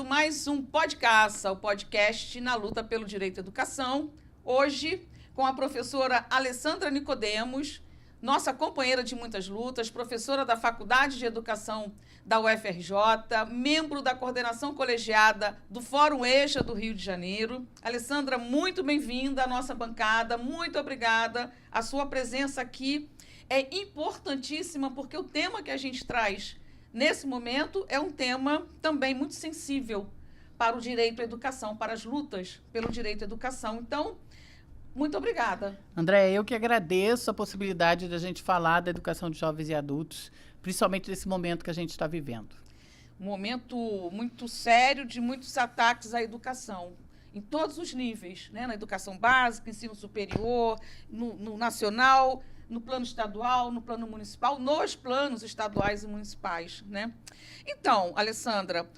começando mais um podcast, o podcast Na Luta pelo Direito à Educação. Hoje, com a professora Alessandra Nicodemos, nossa companheira de muitas lutas, professora da Faculdade de Educação da UFRJ, membro da coordenação colegiada do Fórum EJA do Rio de Janeiro. Alessandra, muito bem-vinda à nossa bancada, muito obrigada. A sua presença aqui é importantíssima, porque o tema que a gente traz nesse momento é um tema também muito sensível para o direito à educação, para as lutas pelo direito à educação. Então, muito obrigada. André, eu que agradeço a possibilidade de a gente falar da educação de jovens e adultos, principalmente nesse momento que a gente está vivendo. Um momento muito sério de muitos ataques à educação, em todos os níveis, né? Na educação básica, ensino superior, no nacional, no plano estadual, no plano municipal, nos planos estaduais e municipais, né? Então, Alessandra,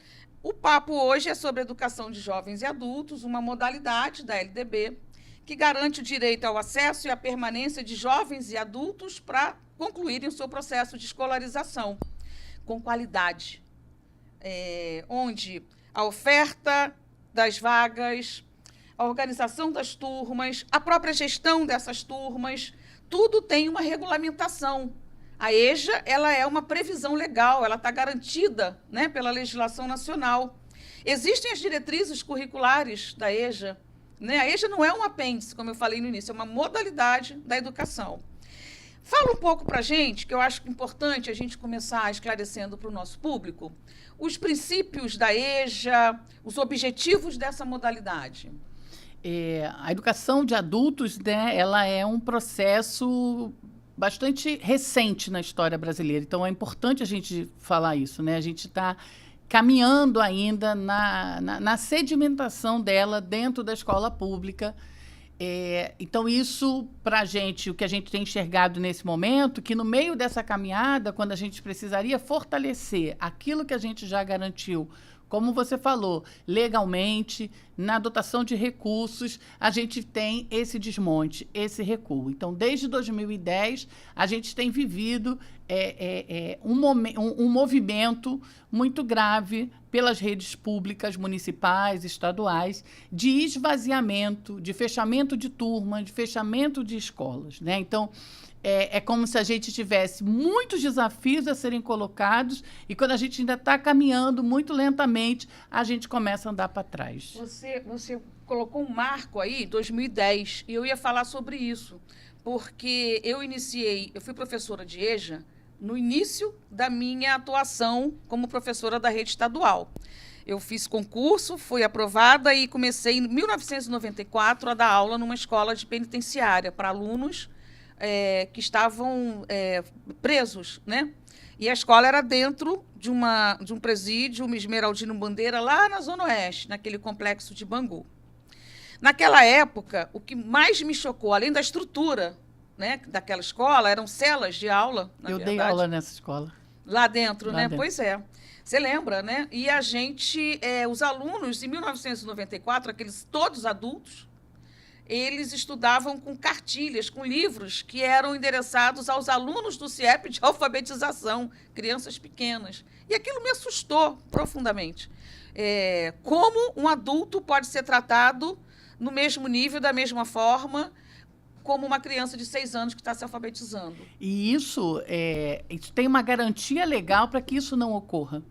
o papo hoje é sobre educação de jovens e adultos, uma modalidade da LDB, que garante o direito ao acesso e à permanência de jovens e adultos para concluírem o seu processo de escolarização com qualidade, onde a oferta das vagas, a organização das turmas, a própria gestão dessas turmas, tudo tem uma regulamentação. A EJA, ela é uma previsão legal, ela está garantida, né, pela legislação nacional. Existem as diretrizes curriculares da EJA, né? A EJA não é um apêndice, como eu falei no início, é uma modalidade da educação. Fala um pouco para a gente, que eu acho importante a gente começar esclarecendo para o nosso público, os princípios da EJA, os objetivos dessa modalidade. A educação de adultos, né, ela é um processo bastante recente na história brasileira. Então, é importante a gente falar isso, né? A gente está caminhando ainda na sedimentação dela dentro da escola pública. Então, isso, para a gente, o que a gente tem enxergado nesse momento, que no meio dessa caminhada, quando a gente precisaria fortalecer aquilo que a gente já garantiu, como você falou, legalmente, na dotação de recursos, a gente tem esse desmonte, esse recuo. Então, desde 2010, a gente tem vivido um movimento muito grave pelas redes públicas, municipais, estaduais, de esvaziamento, de fechamento de turma, de fechamento de escolas, né? Então, é como se a gente tivesse muitos desafios a serem colocados e quando a gente ainda está caminhando muito lentamente, a gente começa a andar para trás. Você colocou um marco aí, 2010, e eu ia falar sobre isso, porque eu fui professora de EJA no início da minha atuação como professora da rede estadual. Eu fiz concurso, fui aprovada e comecei, em 1994, a dar aula numa escola de penitenciária para alunos que estavam presos, né? E a escola era dentro de um presídio, uma Esmeraldino Bandeira, lá na Zona Oeste, naquele complexo de Bangu. Naquela época, o que mais me chocou, além da estrutura, né, daquela escola, eram celas de aula, Eu dei aula nessa escola. Lá dentro, Lá né? dentro. Pois é. Você lembra, né? E a gente, os alunos, em 1994, todos adultos, eles estudavam com cartilhas, com livros que eram endereçados aos alunos do CIEP de alfabetização, crianças pequenas. E aquilo me assustou profundamente. Como um adulto pode ser tratado no mesmo nível, da mesma forma, como uma criança de 6 anos que está se alfabetizando. E isso tem uma garantia legal para que isso não ocorra.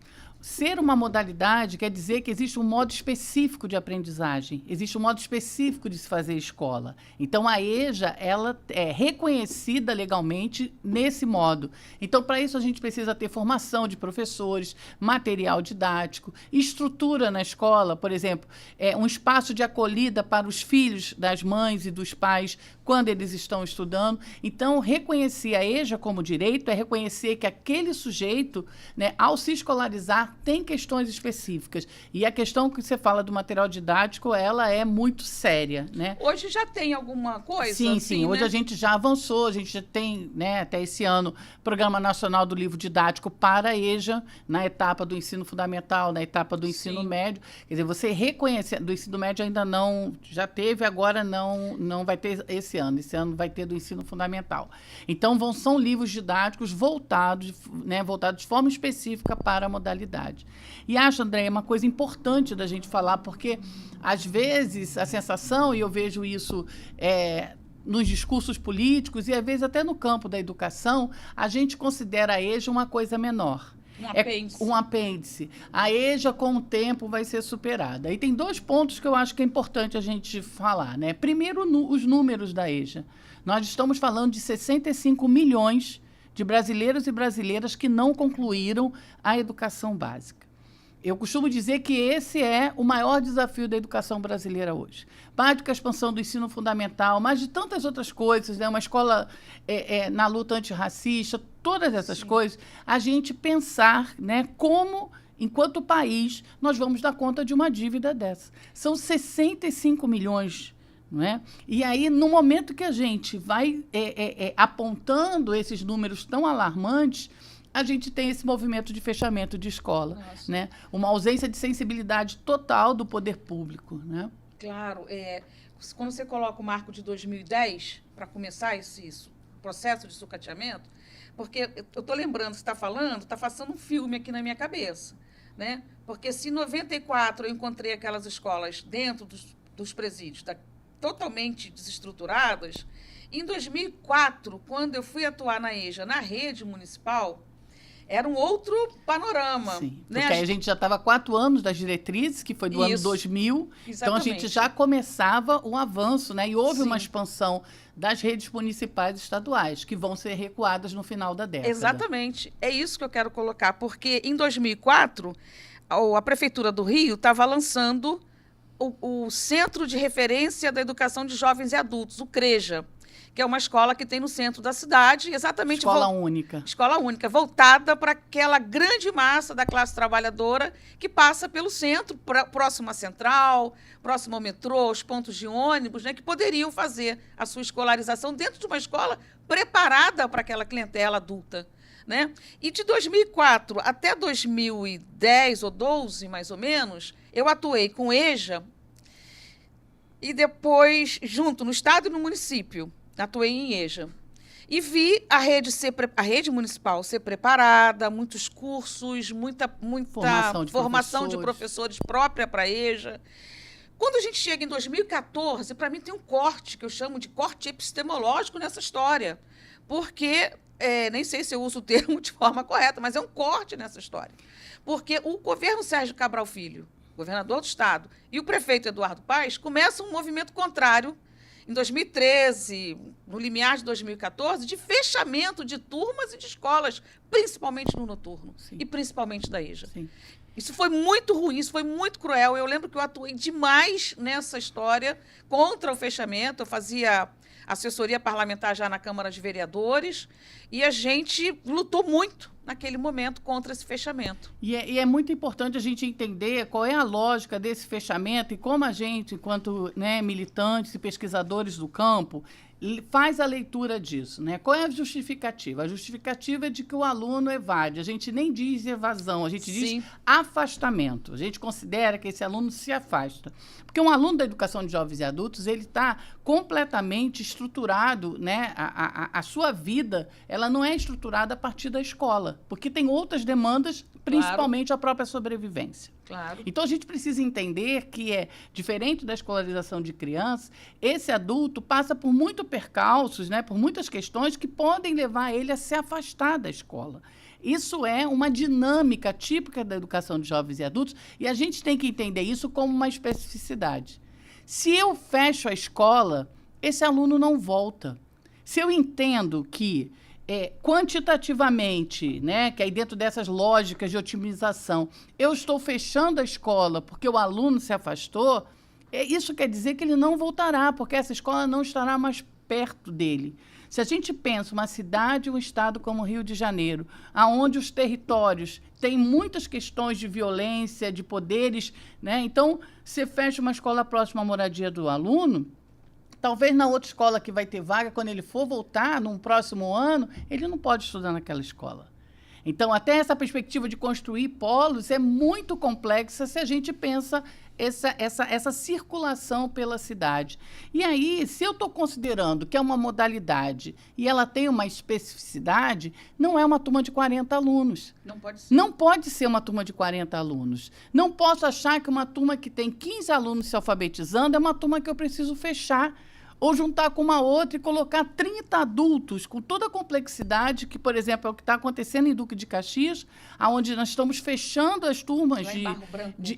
Ser uma modalidade quer dizer que existe um modo específico de aprendizagem, existe um modo específico de se fazer escola. Então, a EJA, ela é reconhecida legalmente nesse modo. Então, para isso, a gente precisa ter formação de professores, material didático, estrutura na escola, por exemplo, um espaço de acolhida para os filhos das mães e dos pais quando eles estão estudando. Então, reconhecer a EJA como direito é reconhecer que aquele sujeito, né, ao se escolarizar, tem questões específicas. E a questão que você fala do material didático, ela é muito séria, né? Hoje já tem alguma coisa? Sim, assim, sim. né? Hoje a gente já avançou, a gente já tem, né, até esse ano, Programa Nacional do Livro Didático para a EJA, na etapa do ensino fundamental, na etapa do ensino médio. Quer dizer, você reconhecer, do ensino médio ainda não, já teve, agora não vai ter esse ano vai ter do ensino fundamental. Então, são livros didáticos voltados, né, voltados de forma específica para a modalidade. sociedade. E acho, André, uma coisa importante da gente falar, porque, às vezes, a sensação, e eu vejo isso nos discursos políticos e, às vezes, até no campo da educação, a gente considera a EJA uma coisa menor. Um apêndice. A EJA, com o tempo, vai ser superada. E tem 2 pontos que eu acho que é importante a gente falar, né? Primeiro, os números da EJA. Nós estamos falando de 65 milhões de brasileiros e brasileiras que não concluíram a educação básica. Eu costumo dizer que esse é o maior desafio da educação brasileira hoje. Mais do que a expansão do ensino fundamental, mas de tantas outras coisas, né? Uma escola na luta antirracista, todas essas coisas, a gente pensar, né, como, enquanto país, nós vamos dar conta de uma dívida dessa. São 65 milhões. Não é? E aí, no momento que a gente vai apontando esses números tão alarmantes, a gente tem esse movimento de fechamento de escola, né? Uma ausência de sensibilidade total do poder público, né? Claro. Quando você coloca o marco de 2010, para começar esse processo de sucateamento, porque eu estou lembrando, você está falando, está passando um filme aqui na minha cabeça, né? Porque se em 94 eu encontrei aquelas escolas dentro dos presídios, totalmente desestruturadas, em 2004, quando eu fui atuar na EJA, na rede municipal, era um outro panorama. Sim, né? Porque aí a gente já estava há 4 anos das diretrizes, que foi do ano 2000. Exatamente. Então, a gente já começava o avanço, né? E houve uma expansão das redes municipais e estaduais, que vão ser recuadas no final da década. Exatamente. É isso que eu quero colocar, porque em 2004, a Prefeitura do Rio estava lançando o Centro de Referência da Educação de Jovens e Adultos, o CREJA, que é uma escola que tem no centro da cidade, exatamente... Escola única. Escola única, voltada para aquela grande massa da classe trabalhadora que passa pelo centro, próximo à central, próximo ao metrô, aos pontos de ônibus, né, que poderiam fazer a sua escolarização dentro de uma escola preparada para aquela clientela adulta. Né? E de 2004 até 2010 ou 12, mais ou menos, eu atuei com EJA e depois, junto no estado e no município, atuei em EJA. E vi a rede municipal ser preparada, muitos cursos, muita formação de professores própria para a EJA. Quando a gente chega em 2014, para mim tem um corte, que eu chamo de corte epistemológico nessa história, porque... nem sei se eu uso o termo de forma correta, mas é um corte nessa história. Porque o governo Sérgio Cabral Filho, governador do estado, e o prefeito Eduardo Paes começam um movimento contrário, em 2013, no limiar de 2014, de fechamento de turmas e de escolas, principalmente no noturno. Sim. E principalmente da EJA. Sim. Isso foi muito ruim, isso foi muito cruel. Eu lembro que eu atuei demais nessa história contra o fechamento. Eu fazia assessoria parlamentar já na Câmara de Vereadores, e a gente lutou muito naquele momento contra esse fechamento. E é muito importante a gente entender qual é a lógica desse fechamento e como a gente, enquanto, né, militantes e pesquisadores do campo, faz a leitura disso, né? Qual é a justificativa? A justificativa é de que o aluno evade. A gente nem diz evasão, a gente diz afastamento. A gente considera que esse aluno se afasta. Porque um aluno da educação de jovens e adultos, ele está completamente estruturado, né? A sua vida, ela não é estruturada a partir da escola, porque tem outras demandas, principalmente a própria sobrevivência. Claro. Então, a gente precisa entender que diferente da escolarização de crianças, esse adulto passa por muitos percalços, né, por muitas questões que podem levar ele a se afastar da escola. Isso é uma dinâmica típica da educação de jovens e adultos, e a gente tem que entender isso como uma especificidade. Se eu fecho a escola, esse aluno não volta. Se eu entendo que quantitativamente, né, que aí dentro dessas lógicas de otimização, eu estou fechando a escola porque o aluno se afastou, isso quer dizer que ele não voltará, porque essa escola não estará mais perto dele. Se a gente pensa uma cidade, um estado como o Rio de Janeiro, onde os territórios têm muitas questões de violência, de poderes, né? Então, você fecha uma escola próxima à moradia do aluno, talvez na outra escola que vai ter vaga, quando ele for voltar, num próximo ano, ele não pode estudar naquela escola. Então, até essa perspectiva de construir polos é muito complexa se a gente pensa essa circulação pela cidade. E aí, se eu estou considerando que é uma modalidade e ela tem uma especificidade, não é uma turma de 40 alunos. Não pode ser. Não pode ser uma turma de 40 alunos. Não posso achar que uma turma que tem 15 alunos se alfabetizando é uma turma que eu preciso fechar ou juntar com uma outra e colocar 30 adultos com toda a complexidade, que, por exemplo, é o que está acontecendo em Duque de Caxias, onde nós estamos fechando as turmas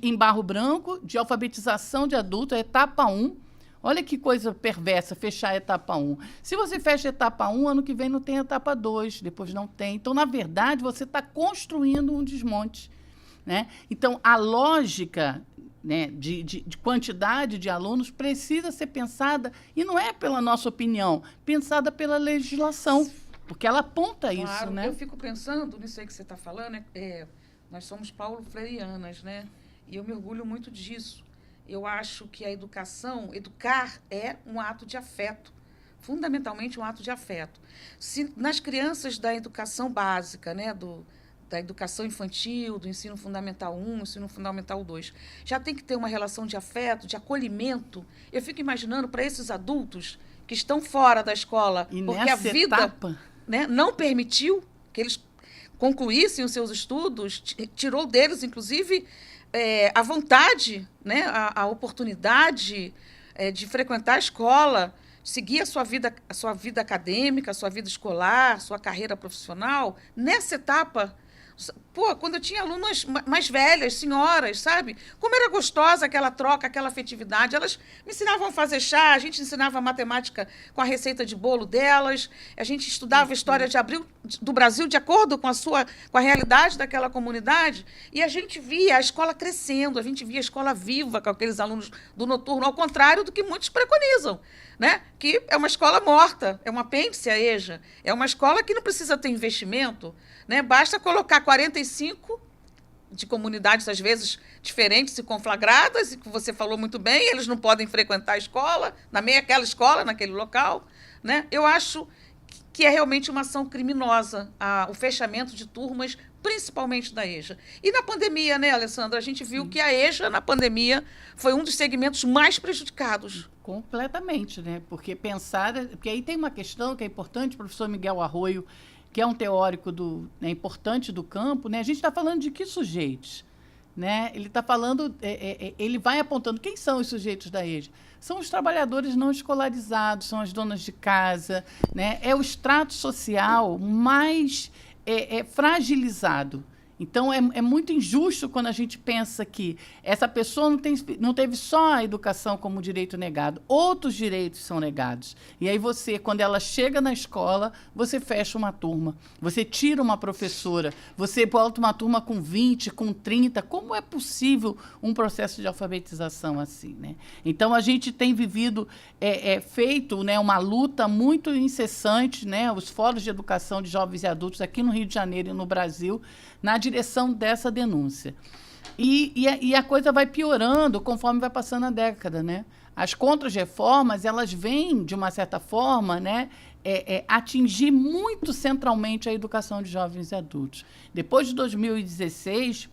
em Barro Branco, de alfabetização de adulto, a etapa 1. Olha que coisa perversa, fechar a etapa 1. Se você fecha a etapa 1, ano que vem não tem etapa 2, depois não tem. Então, na verdade, você está construindo um desmonte, né? Então, a lógica, né, de quantidade de alunos precisa ser pensada, e não é pela nossa opinião, pensada pela legislação, porque ela aponta isso, né? Eu fico pensando nisso aí que você está falando, nós somos paulo-freireanas, né? E eu me orgulho muito disso. Eu acho que a educação, educar é um ato de afeto, fundamentalmente um ato de afeto. Se nas crianças da educação básica, né, da educação infantil, do ensino fundamental 1, ensino fundamental 2. Já tem que ter uma relação de afeto, de acolhimento. Eu fico imaginando para esses adultos que estão fora da escola, e porque a vida etapa, né, não permitiu que eles concluíssem os seus estudos, tirou deles, inclusive, a vontade, né, a oportunidade de frequentar a escola, seguir a sua vida acadêmica, a sua vida escolar, a sua carreira profissional. Nessa etapa, pô, quando eu tinha alunas mais velhas, senhoras, sabe? Como era gostosa aquela troca, aquela afetividade. Elas me ensinavam a fazer chá, a gente ensinava matemática com a receita de bolo delas, a gente estudava a história do Brasil de acordo com a realidade daquela comunidade, e a gente via a escola crescendo, a gente via a escola viva com aqueles alunos do noturno, ao contrário do que muitos preconizam, né? Que é uma escola morta, é um apêndice à EJA, é uma escola que não precisa ter investimento, né? Basta colocar 45 de comunidades, às vezes, diferentes e conflagradas, e que você falou muito bem, eles não podem frequentar a escola, aquela escola, naquele local, né? Eu acho que é realmente uma ação criminosa o fechamento de turmas, principalmente da EJA. E na pandemia, né, Alessandra, a gente viu que a EJA, na pandemia, foi um dos segmentos mais prejudicados. Completamente, né? Porque aí tem uma questão que é importante, o professor Miguel Arroio, que é um teórico importante do campo, né? A gente está falando de que sujeitos? Né? Ele está falando, ele vai apontando quem são os sujeitos da EJA. São os trabalhadores não escolarizados, são as donas de casa, né? É o extrato social mais fragilizado. Então, é muito injusto quando a gente pensa que essa pessoa não teve só a educação como direito negado, outros direitos são negados. E aí você, quando ela chega na escola, você fecha uma turma, você tira uma professora, você bota uma turma com 20, com 30. Como é possível um processo de alfabetização assim, né? Então, a gente tem vivido, feito, né, uma luta muito incessante, né, os fóruns de educação de jovens e adultos aqui no Rio de Janeiro e no Brasil, na direção dessa denúncia. E a coisa vai piorando conforme vai passando a década, né? As contrarreformas, elas vêm, de uma certa forma, né, atingir muito centralmente a educação de jovens e adultos. Depois de 2016,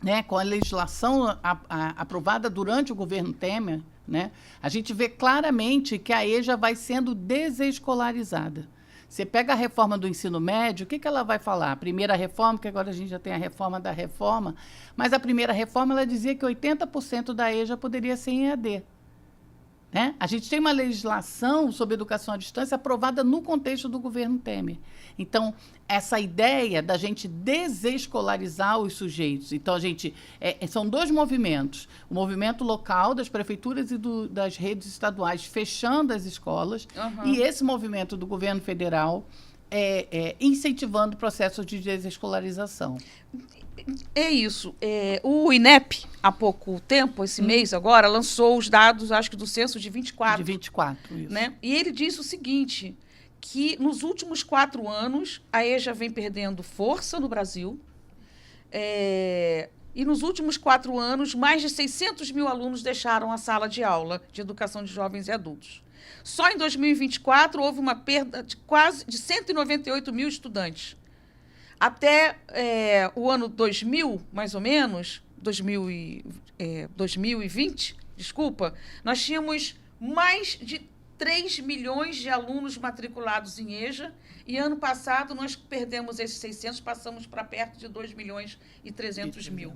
né, com a legislação aprovada durante o governo Temer, né, a gente vê claramente que a EJA vai sendo desescolarizada. Você pega a reforma do ensino médio, o que ela vai falar? A primeira reforma, que agora a gente já tem a reforma da reforma, mas a primeira reforma ela dizia que 80% da EJA poderia ser em EAD. Né? A gente tem uma legislação sobre educação à distância aprovada no contexto do governo Temer. Então, essa ideia da gente desescolarizar os sujeitos. Então, são dois movimentos. O movimento local das prefeituras e das redes estaduais fechando as escolas, e esse movimento do governo federal incentivando o processo de desescolarização. É isso. O INEP, há pouco tempo, esse mês agora, lançou os dados, acho que do censo de 24. De 24, isso. Né? E ele disse o seguinte, que nos últimos 4 anos, a EJA vem perdendo força no Brasil, e nos últimos 4 anos, mais de 600 mil alunos deixaram a sala de aula de educação de jovens e adultos. Só em 2024, houve uma perda de 198 mil estudantes. Até o ano 2000, mais ou menos, 2020, desculpa, nós tínhamos mais de 3 milhões de alunos matriculados em EJA, e ano passado nós perdemos esses 600, passamos para perto de 2 milhões e 300 mil.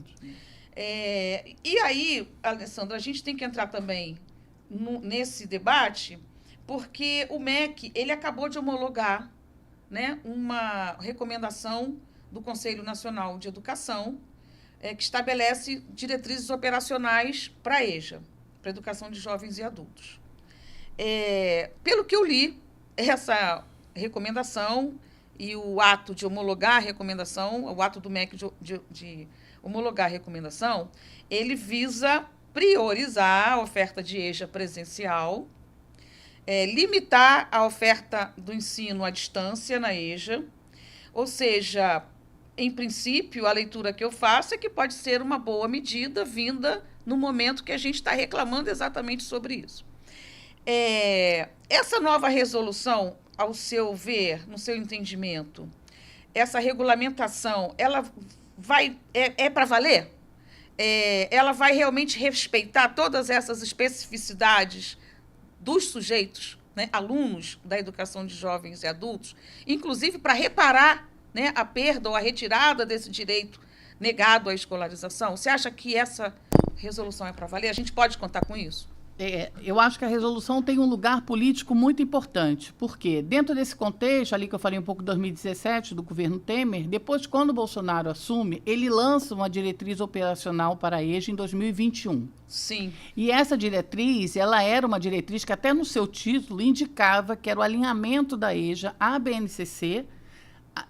E aí, Alessandra, a gente tem que entrar também nesse debate, porque o MEC ele acabou de homologar, né, uma recomendação do Conselho Nacional de Educação, que estabelece diretrizes operacionais para a EJA, para a educação de jovens e adultos. Pelo que eu li, essa recomendação e o ato de homologar a recomendação, o ato do MEC de homologar a recomendação, ele visa priorizar a oferta de EJA presencial, limitar a oferta do ensino à distância na EJA, ou seja, em princípio, a leitura que eu faço é que pode ser uma boa medida vinda no momento que a gente está reclamando exatamente sobre isso. Essa nova resolução, ao seu ver, no seu entendimento, essa regulamentação, ela vai para valer? Ela vai realmente respeitar todas essas especificidades dos sujeitos, né, alunos da educação de jovens e adultos, inclusive para reparar, né, a perda ou a retirada desse direito negado à escolarização? Você acha que essa resolução é para valer? A gente pode contar com isso? Eu acho que a resolução tem um lugar político muito importante, porque dentro desse contexto, ali que eu falei um pouco de 2017, do governo Temer, depois, quando o Bolsonaro assume, ele lança uma diretriz operacional para a EJA em 2021. Sim. E essa diretriz, ela era uma diretriz que até no seu título indicava que era o alinhamento da EJA à BNCC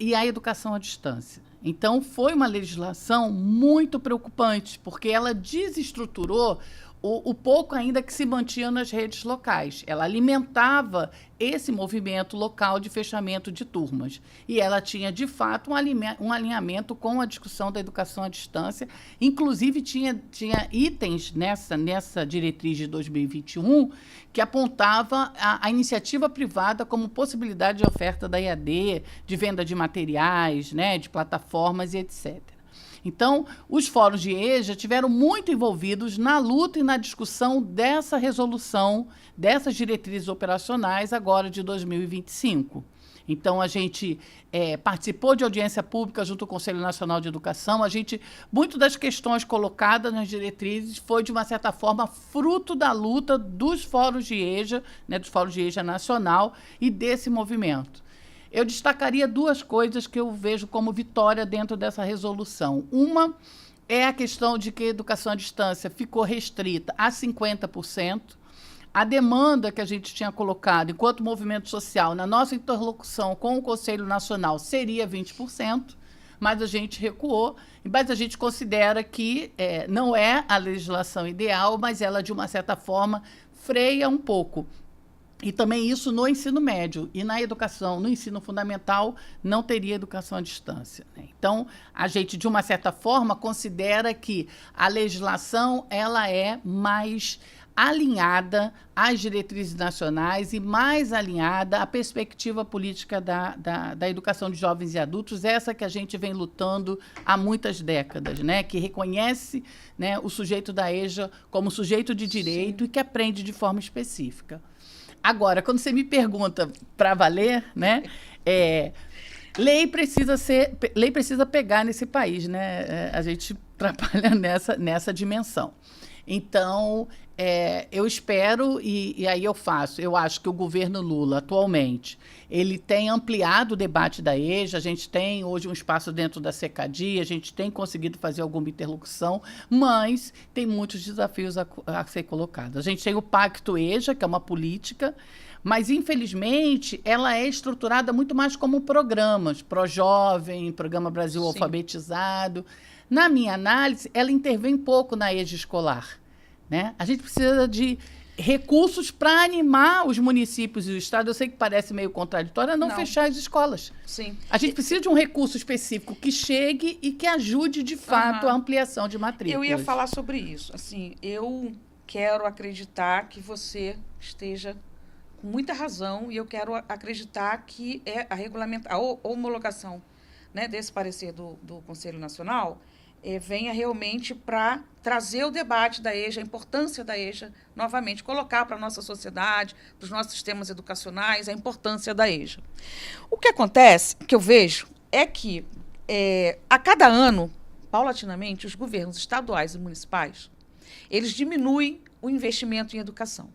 e à educação à distância. Então, foi uma legislação muito preocupante, porque ela desestruturou o pouco ainda que se mantinha nas redes locais. Ela alimentava esse movimento local de fechamento de turmas. E ela tinha, de fato, um alinhamento com a discussão da educação à distância. Inclusive, tinha itens nessa diretriz de 2021 que apontava a iniciativa privada como possibilidade de oferta da EAD, de venda de materiais, né, de plataformas e etc. Então, os fóruns de EJA tiveram muito envolvidos na luta e na discussão dessa resolução, dessas diretrizes operacionais agora de 2025. Então, a gente participou de audiência pública junto ao Conselho Nacional de Educação. Muito das questões colocadas nas diretrizes foi, de uma certa forma, fruto da luta dos fóruns de EJA, né, dos fóruns de EJA nacional e desse movimento. Eu destacaria duas coisas que eu vejo como vitória dentro dessa resolução. Uma é a questão de que a educação à distância ficou restrita a 50%. A demanda que a gente tinha colocado enquanto movimento social na nossa interlocução com o Conselho Nacional seria 20%, mas a gente recuou. Mas a gente considera que não é a legislação ideal, mas ela, de uma certa forma, freia um pouco. E também isso no ensino médio. E na educação, no ensino fundamental, não teria educação à distância, né? Então, a gente, de uma certa forma, considera que a legislação ela é mais alinhada às diretrizes nacionais e mais alinhada à perspectiva política da educação de jovens e adultos, essa que a gente vem lutando há muitas décadas, né? Que reconhece, né, o sujeito da EJA como sujeito de direito. Sim. E que aprende de forma específica. Agora, quando você me pergunta para valer, né, lei precisa pegar nesse país, né? A gente trabalha nessa dimensão. Então, eu espero, e aí eu acho que o governo Lula, atualmente, ele tem ampliado o debate da EJA, a gente tem hoje um espaço dentro da CECADI, a gente tem conseguido fazer alguma interlocução, mas tem muitos desafios a ser colocados. A gente tem o Pacto EJA, que é uma política, mas, infelizmente, ela é estruturada muito mais como programas, Projovem, Programa Brasil. Sim. Alfabetizado. Na minha análise, ela intervém pouco na EJA escolar, né? A gente precisa de recursos para animar os municípios e o Estado. Eu sei que parece meio contraditório, não fechar as escolas. Sim. A gente precisa de um recurso específico que chegue e que ajude, de fato, a ampliação de matrículas. Eu ia falar sobre isso. Assim, eu quero acreditar que você esteja com muita razão, e eu quero acreditar que a homologação né, desse parecer do Conselho Nacional, venha realmente para trazer o debate da EJA, a importância da EJA, novamente, colocar para a nossa sociedade, para os nossos sistemas educacionais, a importância da EJA. O que acontece, que eu vejo, é que, a cada ano, paulatinamente, os governos estaduais e municipais, eles diminuem o investimento em educação.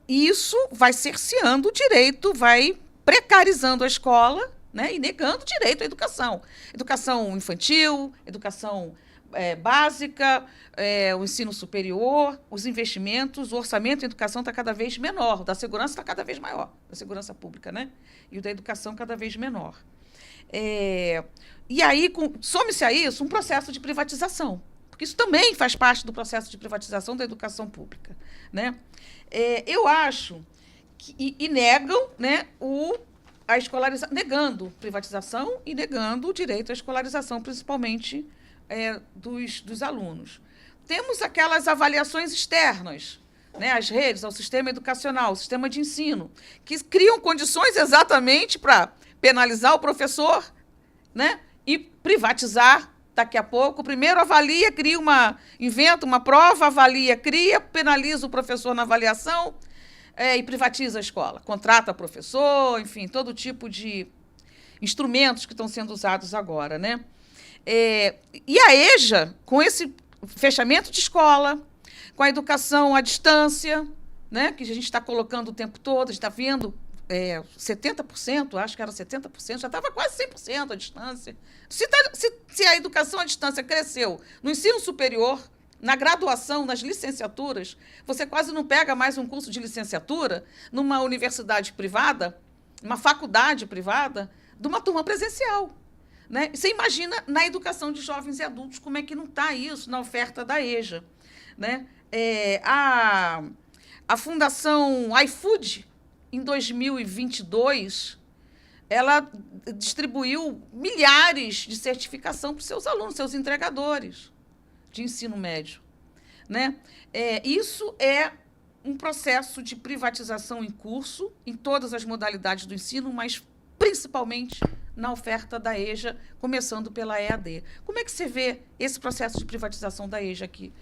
Isso vai cerceando o direito, vai precarizando a escola, né, e negando o direito à educação. Educação infantil, educação básica, o ensino superior, os investimentos, o orçamento em educação está cada vez menor, o da segurança está cada vez maior, da segurança pública, né? E o da educação cada vez menor. E aí, some-se a isso um processo de privatização, porque isso também faz parte do processo de privatização da educação pública, né? Eu acho que, e negam, né, a escolarização, negando privatização e negando o direito à escolarização, principalmente dos alunos. Temos aquelas avaliações externas, né, às redes, ao sistema educacional, ao sistema de ensino, que criam condições exatamente para penalizar o professor, né, e privatizar daqui a pouco. Primeiro avalia, inventa uma prova, avalia, cria, penaliza o professor na avaliação, e privatiza a escola. Contrata professor, enfim, todo tipo de instrumentos que estão sendo usados agora, né? E a EJA, com esse fechamento de escola, com a educação à distância, né, que a gente está colocando o tempo todo, a gente está vendo 70%, acho que era 70%, já estava quase 100% à distância. Se a educação à distância cresceu no ensino superior, na graduação, nas licenciaturas, você quase não pega mais um curso de licenciatura numa universidade privada, uma faculdade privada, de uma turma presencial, né? Você imagina na educação de jovens e adultos como é que não está isso na oferta da EJA, né? A Fundação iFood, em 2022, ela distribuiu milhares de certificação para os seus alunos, seus entregadores de ensino médio, né? Isso é um processo de privatização em curso, em todas as modalidades do ensino, mas principalmente na oferta da EJA, começando pela EAD. Como é que você vê esse processo de privatização da EJA aqui?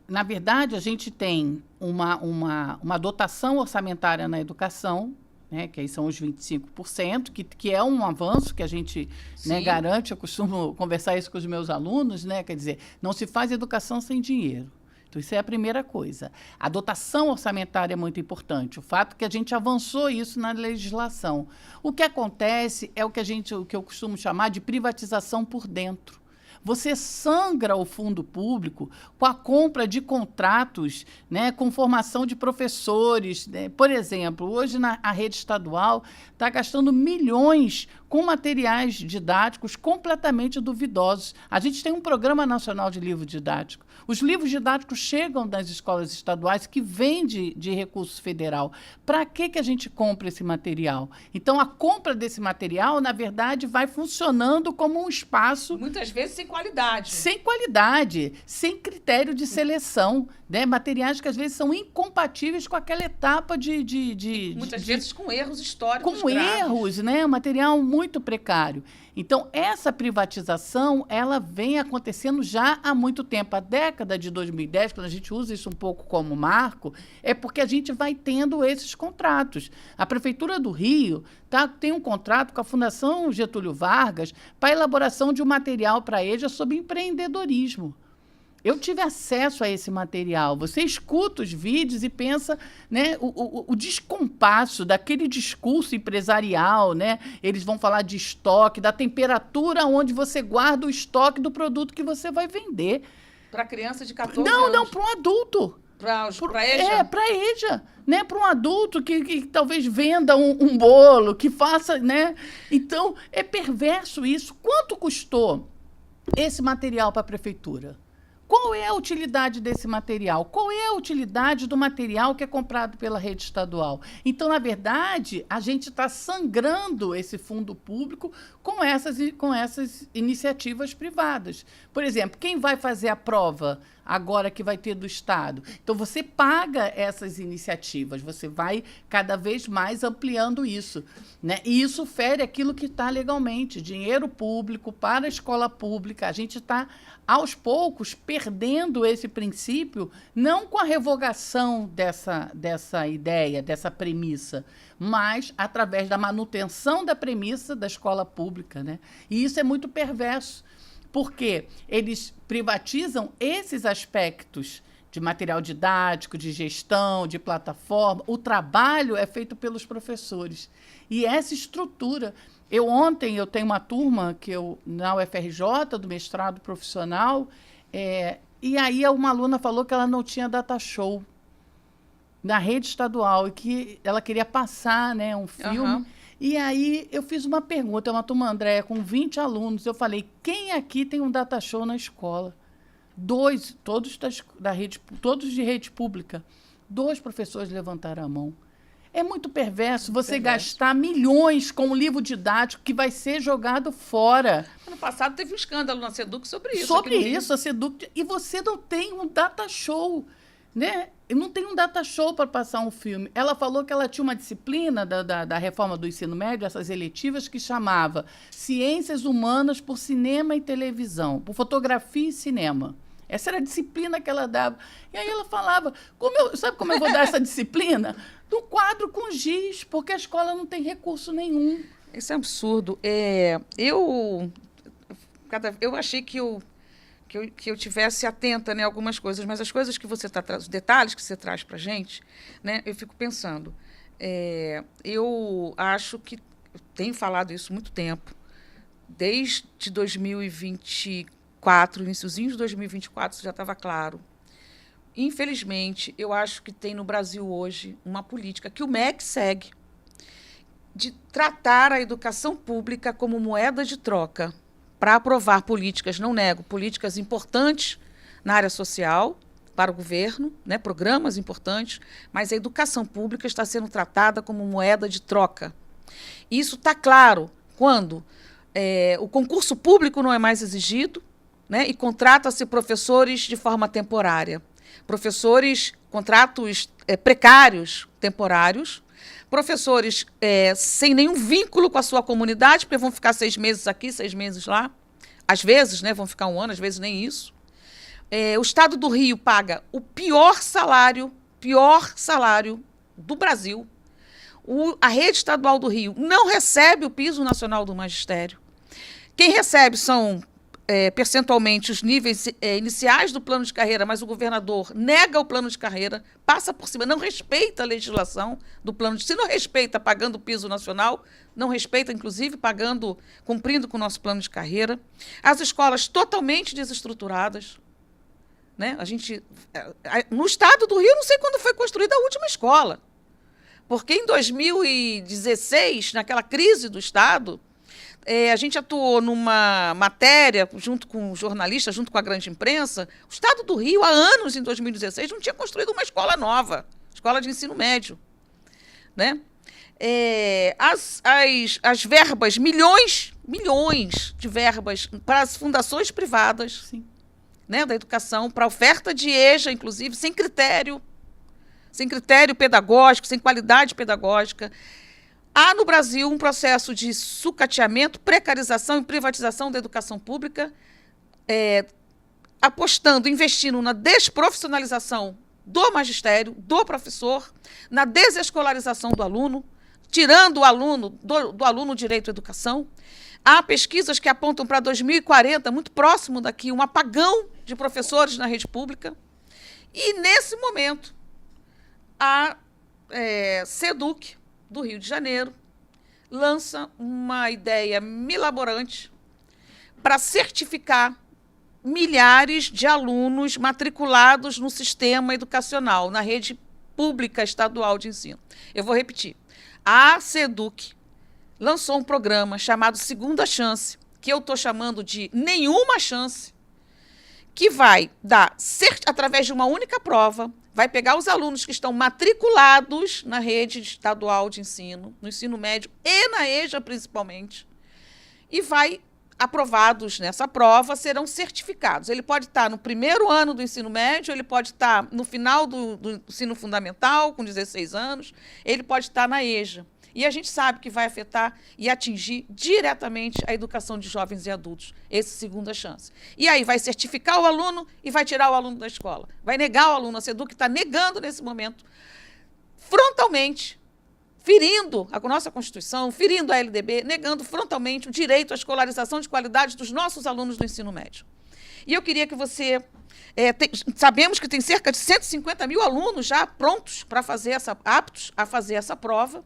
Na verdade, a gente tem uma dotação orçamentária na educação, né, que aí são os 25%, que é um avanço que a gente, né, garante. Eu costumo conversar isso com os meus alunos, né, quer dizer, não se faz educação sem dinheiro. Então, isso é a primeira coisa. A dotação orçamentária é muito importante. O fato que a gente avançou isso na legislação. O que acontece é o que eu costumo chamar de privatização por dentro. Você sangra o fundo público com a compra de contratos, né, com formação de professores, né? Por exemplo, hoje a rede estadual está gastando milhões com materiais didáticos completamente duvidosos. A gente tem um Programa Nacional de Livro Didático. Os livros didáticos chegam das escolas estaduais que vêm de recurso federal. Para que a gente compra esse material? Então, a compra desse material, na verdade, vai funcionando como um espaço... Muitas vezes sem qualidade. Sem qualidade, sem critério de seleção, né? Materiais que, às vezes, são incompatíveis com aquela etapa Muitas vezes com erros históricos com graves. Erros, né? Material muito precário. Então, essa privatização, ela vem acontecendo já há muito tempo. A década de 2010, quando a gente usa isso um pouco como marco, é porque a gente vai tendo esses contratos. A Prefeitura do Rio tem um contrato com a Fundação Getúlio Vargas para a elaboração de um material para a EJA sobre empreendedorismo. Eu tive acesso a esse material. Você escuta os vídeos e pensa, né, o descompasso daquele discurso empresarial, né? Eles vão falar de estoque, da temperatura onde você guarda o estoque do produto que você vai vender. Para criança de 14 anos? Não, para um adulto. Para EJA? Para EJA. Né? Para um adulto que talvez venda um bolo, que faça, né? Então, é perverso isso. Quanto custou esse material para a prefeitura? Qual é a utilidade desse material? Qual é a utilidade do material que é comprado pela rede estadual? Então, na verdade, a gente está sangrando esse fundo público com essas iniciativas privadas. Por exemplo, quem vai fazer a prova agora que vai ter do Estado. Então, você paga essas iniciativas, você vai cada vez mais ampliando isso, né? E isso fere aquilo que está legalmente, dinheiro público para a escola pública. A gente está, aos poucos, perdendo esse princípio, não com a revogação dessa ideia, dessa premissa, mas através da manutenção da premissa da escola pública, né? E isso é muito perverso, porque eles privatizam esses aspectos de material didático, de gestão, de plataforma. O trabalho é feito pelos professores. E essa estrutura... Ontem eu tenho uma turma na UFRJ, do mestrado profissional, e aí uma aluna falou que ela não tinha data show na rede estadual e que ela queria passar, né, um filme. Uhum. E aí eu fiz uma pergunta, uma turma Andréia com 20 alunos. Eu falei, quem aqui tem um data show na escola? Todos de rede pública. 2 professores levantaram a mão. É muito perverso você gastar milhões com um livro didático que vai ser jogado fora. Ano passado teve um escândalo na SEDUC sobre isso. A SEDUC. E você não tem um data show, né? Não tem um data show para passar um filme. Ela falou que ela tinha uma disciplina da reforma do ensino médio, essas eletivas, que chamava Ciências Humanas por Cinema e Televisão, por Fotografia e Cinema. Essa era a disciplina que ela dava. E aí ela falava, sabe como eu vou dar essa disciplina? No quadro com giz, porque a escola não tem recurso nenhum. Isso é absurdo. Eu achei que eu tivesse atenta, né, a algumas coisas, mas as coisas que você os detalhes que você traz para a gente, né, eu fico pensando. Eu acho que eu tenho falado isso há muito tempo, desde 2024, iniciozinho de 2024, isso já estava claro. Infelizmente, eu acho que tem no Brasil hoje uma política que o MEC segue de tratar a educação pública como moeda de troca para aprovar políticas, não nego, políticas importantes na área social para o governo, né, programas importantes, mas a educação pública está sendo tratada como moeda de troca. Isso está claro quando o concurso público não é mais exigido, né, e contrata-se professores de forma temporária. Professores, contratos precários, temporários, professores sem nenhum vínculo com a sua comunidade, porque vão ficar 6 meses aqui, 6 meses lá. Às vezes, né, vão ficar 1 ano, às vezes nem isso. O Estado do Rio paga o pior salário do Brasil. A rede estadual do Rio não recebe o piso nacional do magistério. Quem recebe são... percentualmente os níveis iniciais do plano de carreira, mas o governador nega o plano de carreira, passa por cima, não respeita a legislação do plano de... Se não respeita pagando o piso nacional, não respeita, inclusive, cumprindo com o nosso plano de carreira. As escolas totalmente desestruturadas. Né? No estado do Rio, não sei quando foi construída a última escola. Porque em 2016, naquela crise do estado... a gente atuou numa matéria, junto com jornalistas, junto com a grande imprensa. O Estado do Rio, há anos, em 2016, não tinha construído uma escola nova, escola de ensino médio. Né? As verbas, milhões de verbas para as fundações privadas, sim, né, da educação, para oferta de EJA, inclusive, sem critério pedagógico, sem qualidade pedagógica. Há no Brasil um processo de sucateamento, precarização e privatização da educação pública, investindo na desprofissionalização do magistério, do professor, na desescolarização do aluno, tirando o aluno do aluno direito à educação. Há pesquisas que apontam para 2040, muito próximo daqui, um apagão de professores na rede pública. E, nesse momento, a SEDUC, do Rio de Janeiro, lança uma ideia milaborante para certificar milhares de alunos matriculados no sistema educacional, na rede pública estadual de ensino. Eu vou repetir. A SEDUC lançou um programa chamado Segunda Chance, que eu estou chamando de Nenhuma Chance, que vai dar, através de uma única prova, vai pegar os alunos que estão matriculados na rede estadual de ensino, no ensino médio e na EJA principalmente, e vai aprovados nessa prova serão certificados. Ele pode estar no primeiro ano do ensino médio, ele pode estar no final do ensino fundamental, com 16 anos, ele pode estar na EJA. E a gente sabe que vai afetar e atingir diretamente a educação de jovens e adultos, essa segunda chance. E aí vai certificar o aluno e vai tirar o aluno da escola. Vai negar o aluno. A SEDUC está negando, nesse momento, frontalmente, ferindo a nossa Constituição, ferindo a LDB, negando frontalmente o direito à escolarização de qualidade dos nossos alunos do ensino médio. E eu queria que você... sabemos que tem cerca de 150 mil alunos já prontos para fazer aptos a fazer essa prova.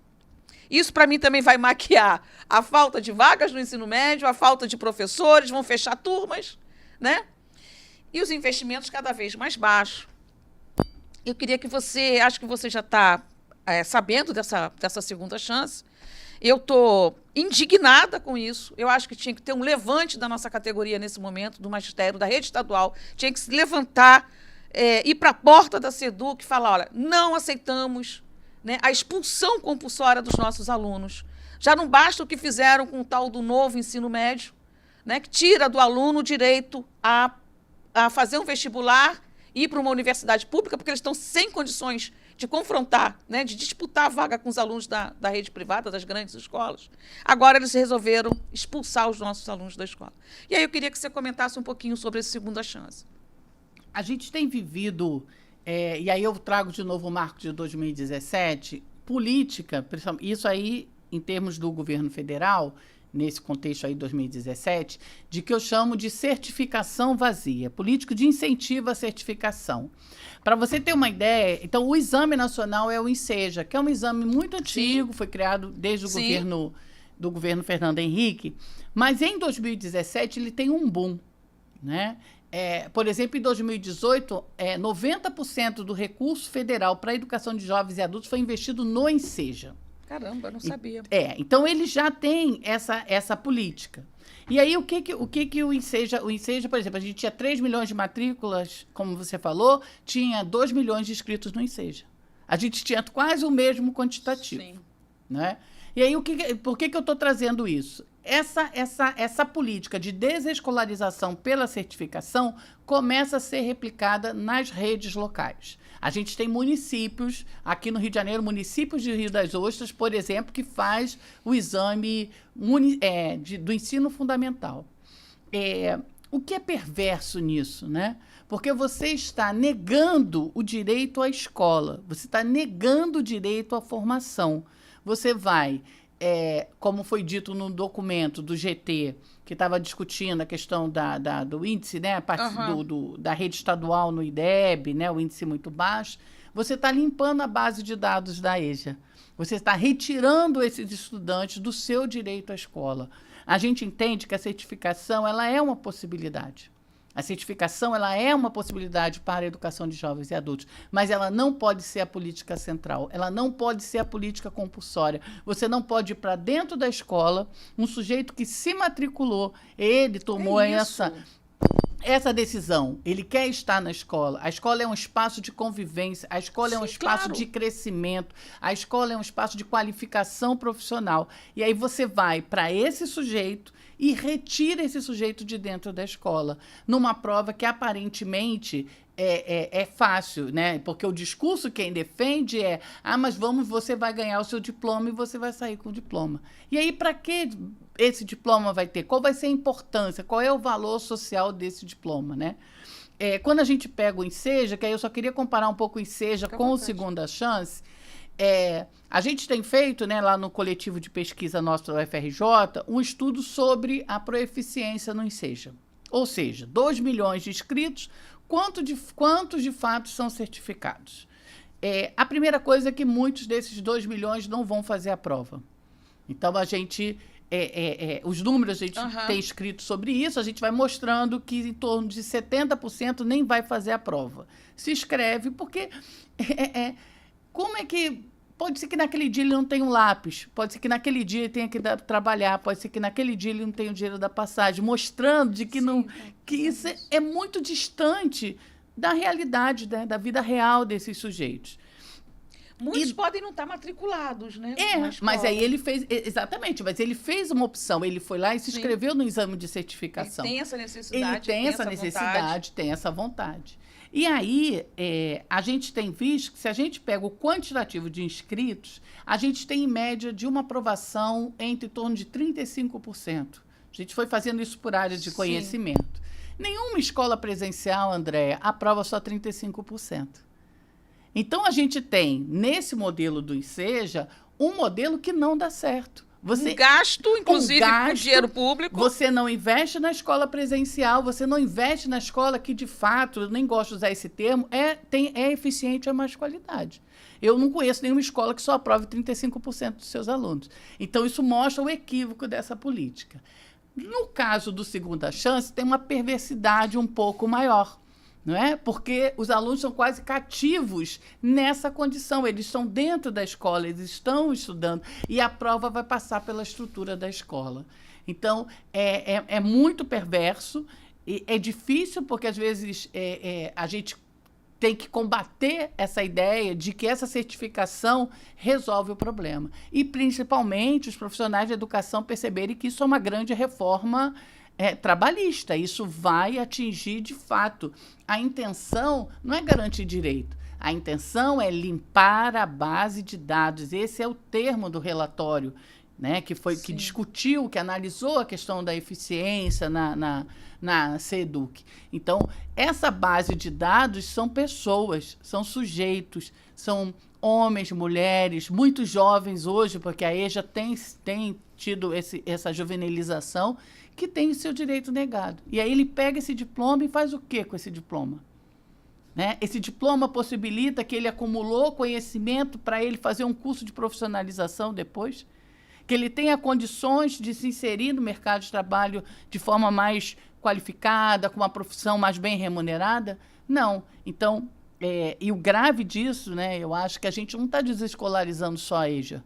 Isso, para mim, também vai maquiar a falta de vagas no ensino médio, a falta de professores, vão fechar turmas, né? E os investimentos cada vez mais baixos. Eu queria que você... Acho que você já está... sabendo dessa segunda chance. Eu estou indignada com isso. Eu acho que tinha que ter um levante da nossa categoria nesse momento, do magistério, da rede estadual. Tinha que se levantar, ir para a porta da SEDUC e falar, olha, não aceitamos, né, a expulsão compulsória dos nossos alunos. Já não basta o que fizeram com o tal do novo ensino médio, né, que tira do aluno o direito a fazer um vestibular e ir para uma universidade pública, porque eles estão sem condições de confrontar, né, de disputar a vaga com os alunos da rede privada, das grandes escolas. Agora eles resolveram expulsar os nossos alunos da escola. E aí eu queria que você comentasse um pouquinho sobre essa segunda chance. A gente tem vivido, e aí eu trago de novo o marco de 2017, política, isso aí em termos do governo federal, nesse contexto aí 2017, de que eu chamo de certificação vazia, político de incentivo à certificação. Para você ter uma ideia, então o Exame Nacional é o INSEJA, que é um exame muito antigo, sim, foi criado desde o governo Fernando Henrique, mas em 2017 ele tem um boom, né? Por exemplo, em 2018, 90% do recurso federal para a educação de jovens e adultos foi investido no INSEJA. Caramba, não sabia. Então ele já tem essa política. E aí, o que o INSEJA, por exemplo, a gente tinha 3 milhões de matrículas, como você falou, tinha 2 milhões de inscritos no INSEJA. A gente tinha quase o mesmo quantitativo. Sim. Né? E aí, por que eu estou trazendo isso? Essa política de desescolarização pela certificação começa a ser replicada nas redes locais. A gente tem municípios, aqui no Rio de Janeiro, municípios de Rio das Ostras, por exemplo, que faz o exame do ensino fundamental. O que é perverso nisso, né? Porque você está negando o direito à escola, você está negando o direito à formação. Você vai... como foi dito no documento do GT, que estava discutindo a questão do índice, né, da rede estadual no IDEB, né, o índice muito baixo, você está limpando a base de dados da EJA. Você está retirando esses estudantes do seu direito à escola. A gente entende que a certificação ela é uma possibilidade. A certificação ela é uma possibilidade para a educação de jovens e adultos, mas ela não pode ser a política central, ela não pode ser a política compulsória. Você não pode ir para dentro da escola, um sujeito que se matriculou, ele tomou essa decisão, ele quer estar na escola. A escola é um espaço de convivência, a escola é um espaço de crescimento, a escola é um espaço de qualificação profissional. E aí você vai para esse sujeito e retira esse sujeito de dentro da escola, numa prova que aparentemente é fácil, né? Porque o discurso quem defende mas você vai ganhar o seu diploma e você vai sair com o diploma. E aí, para que esse diploma vai ter? Qual vai ser a importância? Qual é o valor social desse diploma, né? Quando a gente pega o INSEJA, que aí eu só queria comparar um pouco o INSEJA com o Segunda Chance, a gente tem feito, né, lá no coletivo de pesquisa nosso da UFRJ, um estudo sobre a proeficiência no INSEJA. Ou seja, 2 milhões de inscritos, quantos de fato são certificados? A primeira coisa é que muitos desses 2 milhões não vão fazer a prova. Então, a gente... os números a gente tem escrito sobre isso, a gente vai mostrando que em torno de 70% nem vai fazer a prova. Se inscreve porque... como é que... Pode ser que naquele dia ele não tenha um lápis, pode ser que naquele dia ele tenha que trabalhar, pode ser que naquele dia ele não tenha o dinheiro da passagem, mostrando de que, que isso é muito distante da realidade, né, da vida real desses sujeitos. Muitos podem não estar matriculados, né? Mas aí ele fez... Exatamente, mas ele fez uma opção. Ele foi lá e se inscreveu no exame de certificação. Ele tem essa necessidade. Ele tem essa necessidade, tem essa vontade. E aí, a gente tem visto que se a gente pega o quantitativo de inscritos, a gente tem, em média, de uma aprovação entre em torno de 35%. A gente foi fazendo isso por área de conhecimento. Nenhuma escola presencial, Andréa, aprova só 35%. Então, a gente tem, nesse modelo do Enseja, um modelo que não dá certo. Um gasto, inclusive, com dinheiro público. Você não investe na escola presencial, você não investe na escola que, de fato, eu nem gosto de usar esse termo, é eficiente, é mais qualidade. Eu não conheço nenhuma escola que só aprove 35% dos seus alunos. Então, isso mostra o equívoco dessa política. No caso do Segunda Chance, tem uma perversidade um pouco maior, não é? Porque os alunos são quase cativos nessa condição. Eles estão dentro da escola, eles estão estudando, e a prova vai passar pela estrutura da escola. Então, é muito perverso, e é difícil, porque, às vezes, a gente tem que combater essa ideia de que essa certificação resolve o problema. E, principalmente, os profissionais de educação perceberem que isso é uma grande reforma trabalhista. Isso vai atingir, de fato. A intenção não é garantir direito. A intenção é limpar a base de dados. Esse é o termo do relatório, né, que discutiu, que analisou a questão da eficiência na SEDUC. Então, essa base de dados são pessoas, são sujeitos, são homens, mulheres, muito jovens hoje, porque a EJA tem tido essa juvenilização, que tem o seu direito negado. E aí ele pega esse diploma e faz o quê com esse diploma? Né? Esse diploma possibilita que ele acumulou conhecimento para ele fazer um curso de profissionalização depois, que ele tenha condições de se inserir no mercado de trabalho de forma mais qualificada, com uma profissão mais bem remunerada? Não. Então, e o grave disso, né, eu acho que a gente não está desescolarizando só a EJA.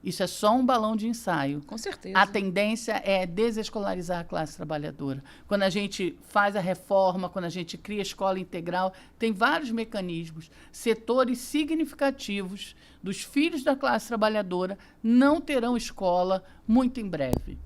Isso é só um balão de ensaio. Com certeza. A tendência é desescolarizar a classe trabalhadora. Quando a gente faz a reforma, quando a gente cria a escola integral, tem vários mecanismos. Setores significativos dos filhos da classe trabalhadora não terão escola muito em breve.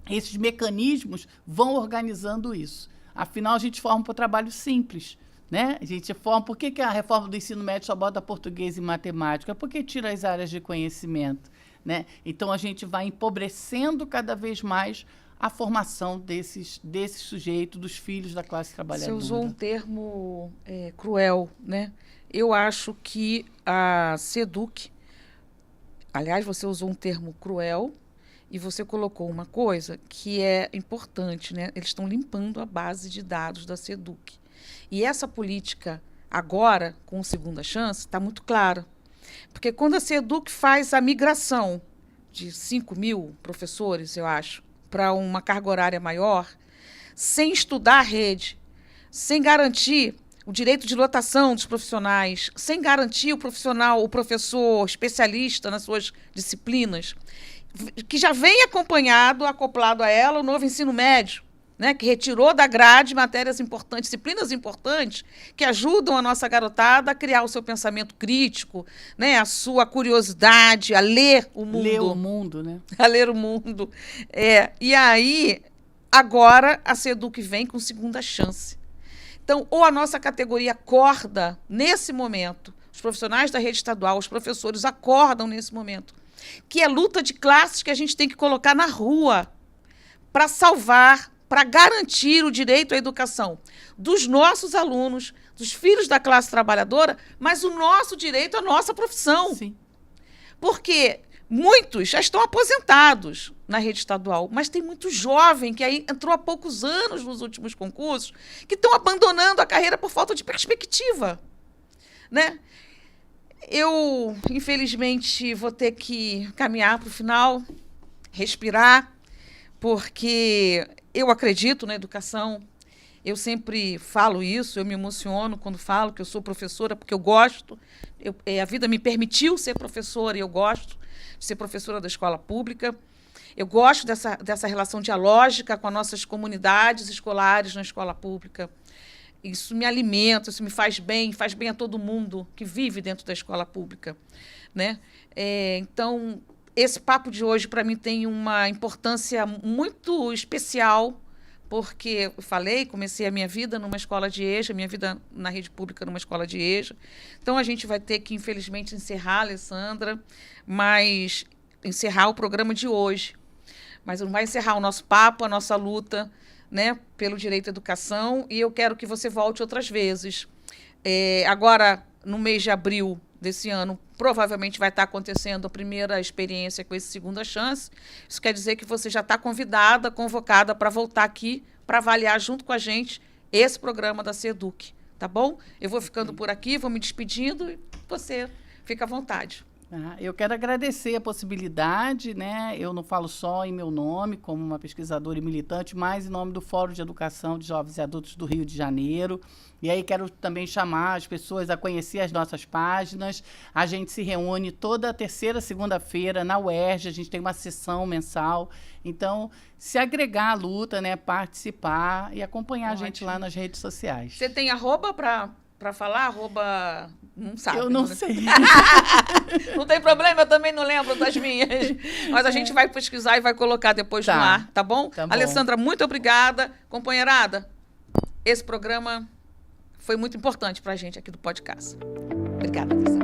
Esses mecanismos vão organizando isso. Afinal, a gente forma para o trabalho simples. Né? A gente forma. Por que a reforma do ensino médio só bota português e matemática? Porque tira as áreas de conhecimento. Né? Então, a gente vai empobrecendo cada vez mais a formação desse sujeito, dos filhos da classe trabalhadora. Você usou um termo cruel, né? Eu acho que a SEDUC, aliás, você usou um termo cruel e você colocou uma coisa que é importante, né? Eles estão limpando a base de dados da SEDUC. E essa política, agora, com o Segunda Chance, está muito clara. Porque quando a SEDUC faz a migração de 5.000 professores, eu acho, para uma carga horária maior, sem estudar a rede, sem garantir o direito de lotação dos profissionais, sem garantir o professor especialista nas suas disciplinas, que já vem acoplado a ela, o novo ensino médio, né, que retirou da grade matérias importantes, disciplinas importantes, que ajudam a nossa garotada a criar o seu pensamento crítico, né, a sua curiosidade, a ler o mundo. Ler o mundo, né? A ler o mundo. E aí, agora, a SEDUC vem com Segunda Chance. Então, ou a nossa categoria acorda nesse momento, os profissionais da rede estadual, os professores acordam nesse momento, que é luta de classes que a gente tem que colocar na rua para salvar, para garantir o direito à educação dos nossos alunos, dos filhos da classe trabalhadora, mas o nosso direito à nossa profissão. Sim. Porque muitos já estão aposentados na rede estadual, mas tem muito jovem que aí entrou há poucos anos nos últimos concursos, que estão abandonando a carreira por falta de perspectiva. Né? Eu, infelizmente, vou ter que caminhar para o final, respirar, porque eu acredito na educação, eu sempre falo isso, eu me emociono quando falo que eu sou professora, porque eu gosto, a vida me permitiu ser professora e eu gosto de ser professora da escola pública. Eu gosto dessa relação dialógica com as nossas comunidades escolares na escola pública. isso me alimenta, isso me faz bem a todo mundo que vive dentro da escola pública, né? Então, esse papo de hoje, para mim, tem uma importância muito especial, porque eu comecei a minha vida numa escola de EJA, minha vida na rede pública numa escola de EJA. Então, a gente vai ter que, infelizmente, encerrar, Alessandra, mas encerrar o programa de hoje. Mas não vai encerrar o nosso papo, a nossa luta, né, pelo direito à educação, e eu quero que você volte outras vezes. Agora, no mês de abril desse ano, provavelmente vai estar acontecendo a primeira experiência com esse Segunda Chance. Isso quer dizer que você já está convidada, convocada para voltar aqui para avaliar junto com a gente esse programa da SEDUC, tá bom? Eu vou ficando por aqui, vou me despedindo e você fica à vontade. Eu quero agradecer a possibilidade, né? Eu não falo só em meu nome, como uma pesquisadora e militante, mas em nome do Fórum de Educação de Jovens e Adultos do Rio de Janeiro. E aí quero também chamar as pessoas a conhecer as nossas páginas. A gente se reúne toda terceira segunda-feira na UERJ, a gente tem uma sessão mensal. Então, se agregar à luta, né? Participar e acompanhar a gente lá nas redes sociais. Você tem arroba para falar? Arroba... Não sabe. Eu não sei. Não tem problema, eu também não lembro das minhas. Mas a gente vai pesquisar e vai colocar depois no ar, tá bom? Tá bom. Alessandra, muito obrigada. Companheirada, esse programa foi muito importante pra gente aqui do podcast. Obrigada, Alessandra.